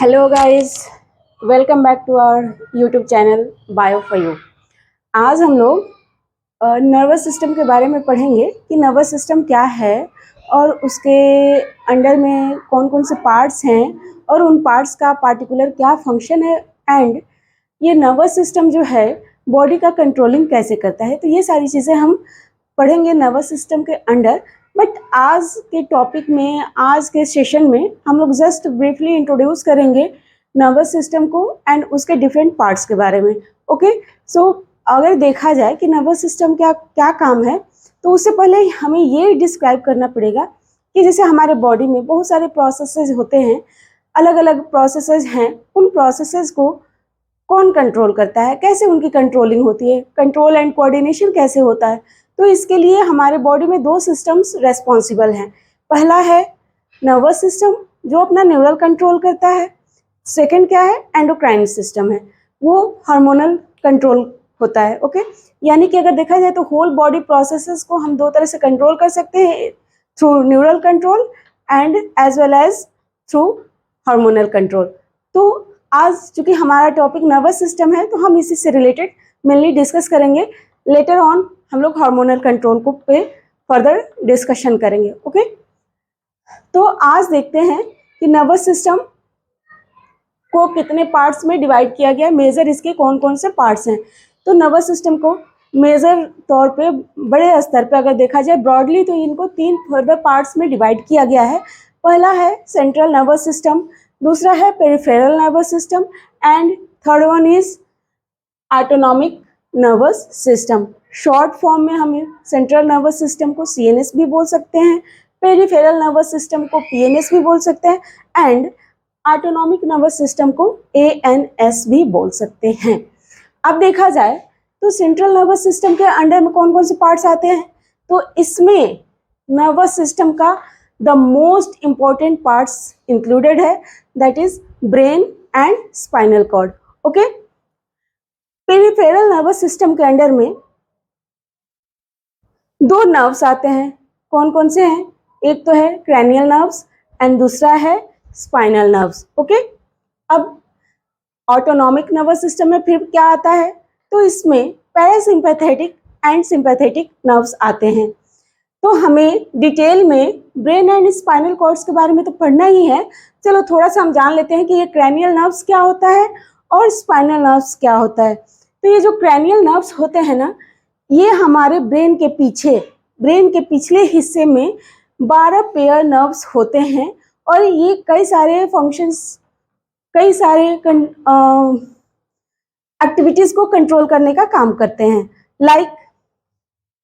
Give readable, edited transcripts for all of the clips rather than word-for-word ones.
Hello guys, welcome back to our YouTube channel bio for you. आज हम लोग nervous system के बारे में पढ़ेंगे कि नर्वस सिस्टम क्या है और उसके अंडर में कौन कौन से पार्ट्स हैं और उन पार्ट्स का पार्टिकुलर क्या फंक्शन है एंड ये नर्वस सिस्टम जो है बॉडी का कंट्रोलिंग कैसे करता है। तो ये सारी चीज़ें हम पढ़ेंगे नर्वस सिस्टम के अंडर। बट आज के टॉपिक में, आज के सेशन में हम लोग जस्ट ब्रीफली इंट्रोड्यूस करेंगे नर्वस सिस्टम को एंड उसके डिफरेंट पार्ट्स के बारे में। ओके, सो अगर देखा जाए कि नर्वस सिस्टम क्या क्या काम है, तो उससे पहले हमें ये डिस्क्राइब करना पड़ेगा कि जैसे हमारे बॉडी में बहुत सारे प्रोसेसेस होते हैं, अलग अलग प्रोसेसेस हैं, उन प्रोसेसेस को कौन कंट्रोल करता है, कैसे उनकी कंट्रोलिंग होती है, कंट्रोल एंड कोऑर्डिनेशन कैसे होता है। तो इसके लिए हमारे बॉडी में दो सिस्टम्स रेस्पॉन्सिबल हैं। पहला है नर्वस सिस्टम जो अपना न्यूरल कंट्रोल करता है। सेकंड क्या है, एंडोक्राइन सिस्टम है, वो हार्मोनल कंट्रोल होता है। ओके, यानी कि अगर देखा जाए तो होल बॉडी प्रोसेसेस को हम दो तरह से कंट्रोल कर सकते हैं, through neural control and as well as through hormonal control. तो आज चूंकि हमारा टॉपिक नर्वस सिस्टम है तो हम इसी से रिलेटेड मेनली डिस्कस करेंगे। लेटर ऑन हम लोग हार्मोनल कंट्रोल को पे फर्दर डिस्कशन करेंगे। ओके, तो आज देखते हैं कि नर्वस सिस्टम को कितने पार्ट्स में डिवाइड किया गया, मेजर इसके कौन कौन से पार्ट्स हैं। तो नर्वस सिस्टम को मेजर तौर पे बड़े स्तर पे अगर देखा जाए ब्रॉडली, तो इनको तीन फर्दर पार्ट्स में डिवाइड किया गया है। पहला है सेंट्रल नर्वस सिस्टम, दूसरा है peripheral nervous system and third one is autonomic nervous system. Short form में हम सेंट्रल नर्वस सिस्टम को सीएनएस भी बोल सकते हैं, पेरिफेरल नर्वस सिस्टम को पीएनएस भी बोल सकते हैं एंड ऑटोनॉमिक नर्वस सिस्टम को एएनएस भी बोल सकते हैं। अब देखा जाए तो सेंट्रल नर्वस सिस्टम के अंडर में कौन कौन से पार्ट्स आते हैं, तो इसमें नर्वस सिस्टम का the most important parts included है, that is brain and spinal cord. Okay, peripheral nervous system के अंडर में दो नर्व्स आते हैं। कौन कौन से हैं, एक तो है क्रैनियल नर्व्स एंड दूसरा है स्पाइनल नर्व्स। ओके, अब ऑटोनॉमिक नर्वस सिस्टम में फिर क्या आता है, तो इसमें पैरासिम्पैथेटिक एंड सिंपैथेटिक नर्व्स आते हैं। तो हमें डिटेल में ब्रेन एंड स्पाइनल कॉर्ड्स के बारे में तो पढ़ना ही है। चलो थोड़ा सा हम जान लेते हैं कि ये क्रैनियल नर्व्स क्या होता है और स्पाइनल नर्व्स क्या होता है। तो ये जो क्रैनियल नर्व्स होते हैं ना, ये हमारे ब्रेन के पीछे, ब्रेन के पिछले हिस्से में 12 पेयर नर्व्स होते हैं और ये कई सारे फंक्शंस, कई सारे एक्टिविटीज को कंट्रोल करने का काम करते हैं। लाइक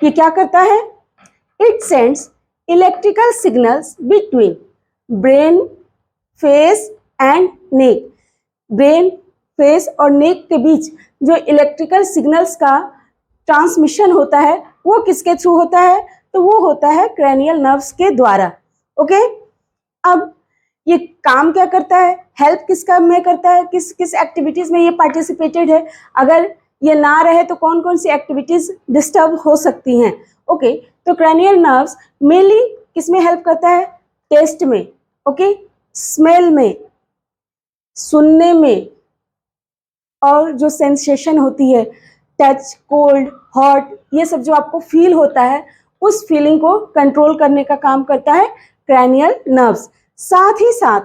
ये क्या करता है, it sends electrical signals between brain, face and neck. Brain, face और नेक के बीच जो इलेक्ट्रिकल सिग्नल्स का ट्रांसमिशन होता है वो किसके थ्रू होता है, तो वो होता है क्रैनियल नर्व्स के द्वारा। ओके, अब ये काम क्या करता है, हेल्प किस काम में करता है, किस किस एक्टिविटीज में ये पार्टिसिपेटेड है, अगर ये ना रहे तो कौन कौन सी एक्टिविटीज डिस्टर्ब हो सकती हैं। ओके, तो क्रैनियल नर्व्स मेनली किस में हेल्प करता है, टेस्ट में, ओके, स्मेल में, सुनने में, और जो सेंसेशन होती है टच, कोल्ड, हॉट, ये सब जो आपको फील होता है उस फीलिंग को कंट्रोल करने का काम करता है क्रैनियल नर्व्स। साथ ही साथ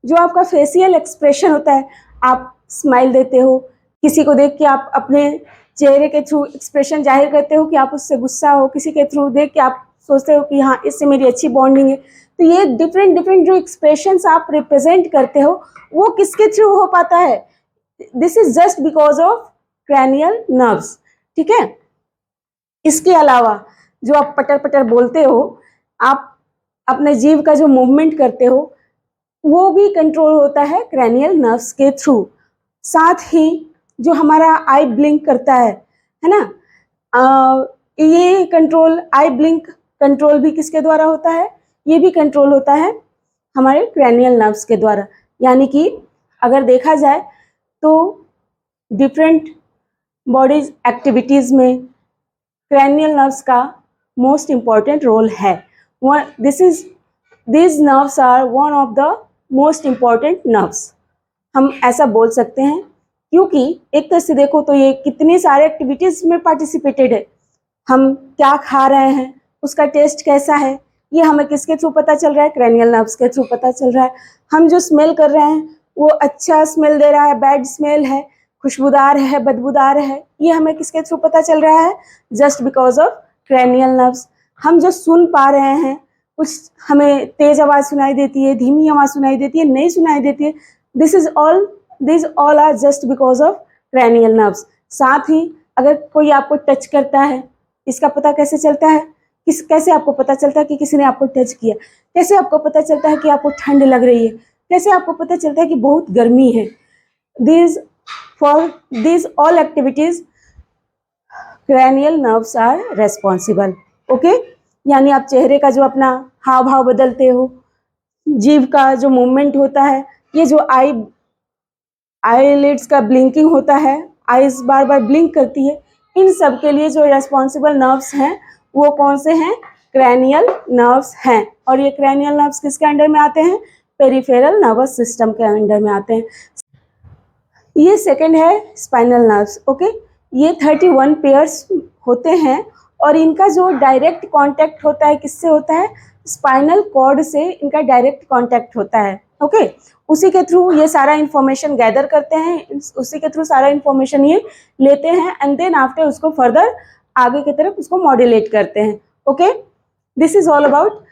जो आपका फेशियल एक्सप्रेशन होता है, आप स्माइल देते हो, किसी को देख के आप अपने चेहरे के थ्रू एक्सप्रेशन जाहिर करते हो कि आप उससे गुस्सा हो, किसी के थ्रू देख के आप सोचते हो कि हाँ इससे मेरी अच्छी बॉन्डिंग है। तो ये डिफरेंट डिफरेंट जो एक्सप्रेशंस आप रिप्रेजेंट करते हो वो किसके थ्रू हो पाता है, this is just because of cranial nerves. ठीक है, इसके अलावा जो आप पटर पटर बोलते हो, आप अपने जीभ का जो मूवमेंट करते हो, वो भी कंट्रोल होता है क्रैनियल नर्व्स के थ्रू। साथ ही जो हमारा आई ब्लिंक करता है ना, ये कंट्रोल, आई ब्लिंक कंट्रोल भी किसके द्वारा होता है, ये भी कंट्रोल होता है हमारे क्रैनियल नर्व्स के द्वारा। यानी कि अगर देखा जाए तो डिफरेंट बॉडीज एक्टिविटीज में क्रैनियल नर्व्स का मोस्ट इम्पॉर्टेंट रोल है। these nerves are one of the most important nerves. हम ऐसा बोल सकते हैं, क्योंकि एक तरह से देखो तो ये कितनी सारे एक्टिविटीज में पार्टिसिपेटेड है। हम क्या खा रहे हैं, उसका टेस्ट कैसा है, ये हमें किसके थ्रू पता चल रहा है, क्रैनियल नर्व्स के थ्रू पता चल रहा है। हम जो स्मेल कर रहे हैं वो अच्छा स्मेल दे रहा है, बैड स्मेल है, खुशबूदार है, बदबूदार है, ये हमें किसके थ्रू पता चल रहा है, just because of cranial nerves. हम जो सुन पा रहे हैं, कुछ हमें तेज आवाज सुनाई देती है, धीमी आवाज सुनाई देती है, नहीं सुनाई देती है, this all are just because of cranial nerves. साथ ही अगर कोई आपको टच करता है, इसका पता कैसे चलता है, कैसे आपको पता चलता है कि किसी ने आपको टच किया, कैसे आपको पता चलता है कि आपको ठंड लग रही है, कैसे आपको पता चलता है कि बहुत गर्मी है। For these all activities cranial nerves are responsible. Okay, यानी आप चेहरे का जो अपना हाव भाव बदलते हो, जीभ का जो मूवमेंट होता है, ये जो आईलिड्स का ब्लिंकिंग होता है, आईज बार बार ब्लिंक करती है, इन सब के लिए जो रेस्पॉन्सिबल नर्व्स हैं वो कौन से हैं, क्रैनियल नर्व्स हैं। और ये क्रैनियल नर्व्स किसके अंडर में आते हैं, पेरिफेरल नर्वस सिस्टम के अंडर में आते हैं। ये सेकंड है स्पाइनल नर्व्स। ओके, ये 31 पेयर्स होते हैं और इनका जो डायरेक्ट कांटेक्ट होता है किससे होता है, स्पाइनल कॉर्ड से इनका डायरेक्ट कांटेक्ट होता है। ओके, उसी के थ्रू ये सारा इंफॉर्मेशन गैदर करते हैं, उसी के थ्रू सारा इंफॉर्मेशन ये लेते हैं एंड देन आफ्टर उसको फर्दर आगे की तरफ उसको मॉड्यूलेट करते हैं। Okay, this is all about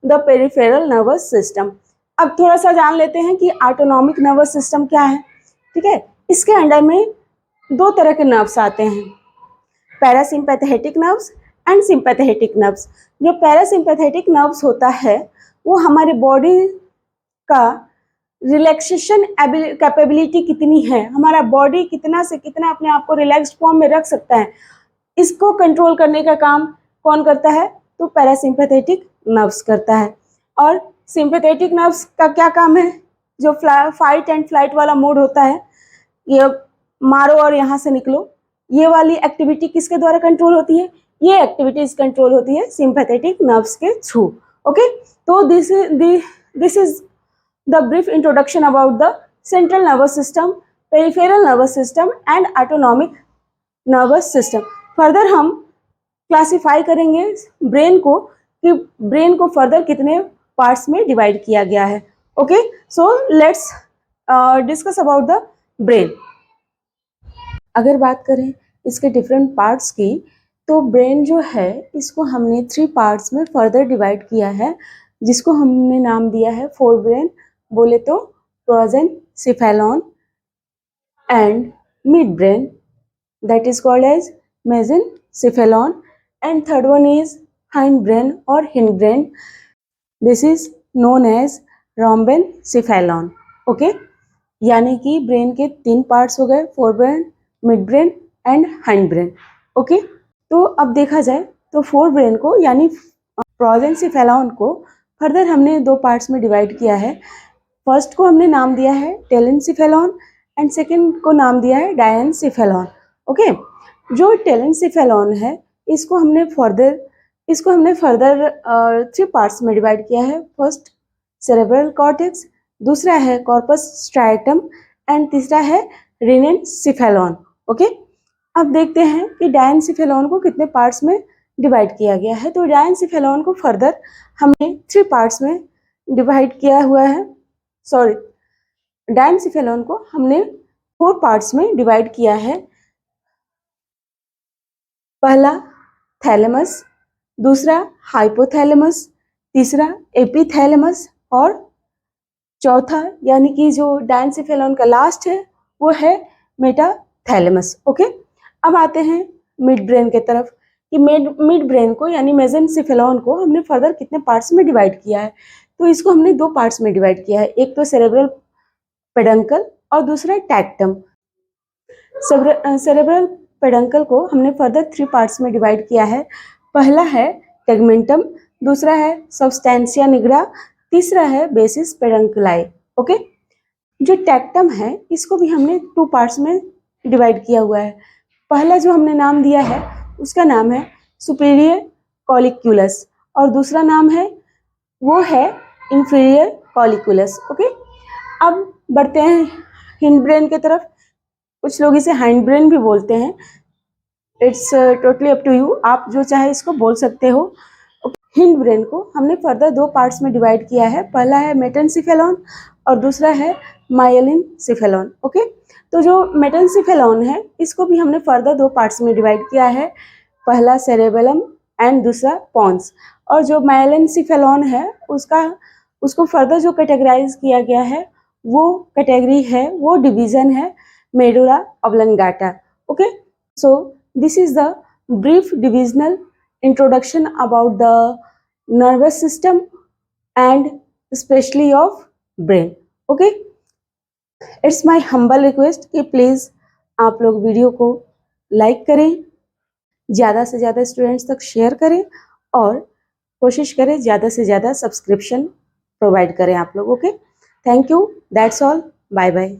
the peripheral nervous system. अब थोड़ा सा जान लेते हैं कि ऑटोनॉमिक नर्वस सिस्टम क्या है। ठीक है, इसके अंडर में दो तरह के नर्व्स आते हैं, parasympathetic nerves and sympathetic nerves. जो पैरासिम्पैथेटिक नर्व्स होता है वो हमारे बॉडी का रिलैक्सेशन कैपेबिलिटी कितनी है, हमारा बॉडी कितना से कितना अपने आप को रिलैक्स्ड फॉर्म में रख सकता है, इसको कंट्रोल करने का काम कौन करता है, तो पैरासिम्पैथेटिक नर्व्स करता है। और सिंपैथेटिक नर्व्स का क्या काम है, जो फाइट एंड फ्लाइट वाला मोड होता है, ये मारो और यहाँ से निकलो, ये वाली एक्टिविटी किसके द्वारा कंट्रोल होती है, ये एक्टिविटीज कंट्रोल होती है सिंपैथेटिक नर्व्स के थ्रू। ओके, तो this is the brief introduction about the central nervous system, peripheral nervous system and autonomic nervous system. Further हम क्लासिफाई करेंगे ब्रेन को कि ब्रेन को फर्दर कितने पार्ट्स में डिवाइड किया गया है। Okay, so let's discuss about the brain. अगर बात करें इसके डिफरेंट पार्ट्स की, तो ब्रेन जो है इसको हमने 3 पार्ट्स में फर्दर डिवाइड किया है, जिसको हमने नाम दिया है फोर ब्रेन, बोले तो prosencephalon and mid brain, that is called as mesencephalon, and third one is hind brain और hind brain, this is known as rhombencephalon. Okay, यानी कि ब्रेन के 3 पार्ट्स हो गए, fore brain, mid brain and hind brain. Okay, तो अब देखा जाए तो फोर ब्रेन को यानी प्रोजेनसिफेलॉन को फर्दर हमने 2 पार्ट्स में डिवाइड किया है। फर्स्ट को हमने नाम दिया है टेलेनसिफेलॉन एंड सेकंड को नाम दिया है डायनसिफेलॉन। ओके, जो टेलेनसिफेलॉन है इसको हमने फर्दर 3 पार्ट्स में डिवाइड किया है। फर्स्ट सेरेब्रल कॉर्टेक्स, दूसरा है कॉर्पस स्ट्राइटम एंड तीसरा है रिनेनसिफेलॉन। ओके, अब देखते हैं कि डायनसिफेलॉन को कितने पार्ट्स में डिवाइड किया गया है। तो डायनसिफेलॉन को फर्दर हमने 3 पार्ट्स में डिवाइड किया हुआ है, डायनसिफेलॉन को हमने 4 पार्ट्स में डिवाइड किया है। पहला थैलेमस, दूसरा हाइपोथैलेमस, तीसरा एपिथैलेमस और चौथा यानी कि जो डायनसिफेलॉन का लास्ट है वो है मेटाथैलेमस। ओके, अब आते हैं मिड ब्रेन के तरफ कि मिड ब्रेन को यानी मेसेनसिफेलॉन को हमने फर्दर कितने पार्ट्स में डिवाइड किया है। तो इसको हमने 2 पार्ट्स में डिवाइड किया है, एक तो सेरेब्रल पेडंकल और दूसरा टैक्टम। सेरेब्रल पेडंकल को हमने फर्दर 3 पार्ट्स में डिवाइड किया है। पहला है टेगमेंटम, दूसरा है सब्सटेंशिया निग्रा, तीसरा है बेसिस पेडंकुलाई। ओके, जो टैक्टम है इसको भी हमने 2 पार्ट्स में डिवाइड किया हुआ है। पहला जो हमने नाम दिया है उसका नाम है सुपीरियर कॉलिक्यूलस और दूसरा नाम है वो है इंफीरियर कॉलिक्यूलस। ओके, अब बढ़ते हैं हिंड ब्रेन की तरफ। कुछ लोग इसे हाइंड ब्रेन भी बोलते हैं। It's totally up to you, आप जो चाहे इसको बोल सकते हो। हिंड ब्रेन को हमने फर्दर दो पार्ट्स में डिवाइड किया है। पहला है मेटेनसिफेलॉन और दूसरा है माइलिनसिफेलॉन। ओके, तो जो मेटेनसिफेलॉन है इसको भी हमने फर्दर दो पार्ट्स में डिवाइड किया है। पहला सेरेबेलम एंड दूसरा पॉन्स। और जो माइलिनसिफेलॉन है उसको फर्दर जो कैटेगराइज किया गया है वो कैटेगरी है, वो डिवीजन है medulla oblongata. Okay, so this is the brief divisional introduction about the nervous system and especially of brain. Okay, it's my humble request कि प्लीज़ आप लोग वीडियो को लाइक करें, ज़्यादा से ज़्यादा स्टूडेंट्स तक शेयर करें और कोशिश करें ज़्यादा से ज़्यादा सब्सक्रिप्शन प्रोवाइड करें आप लोग। Okay, thank you, that's all, bye bye.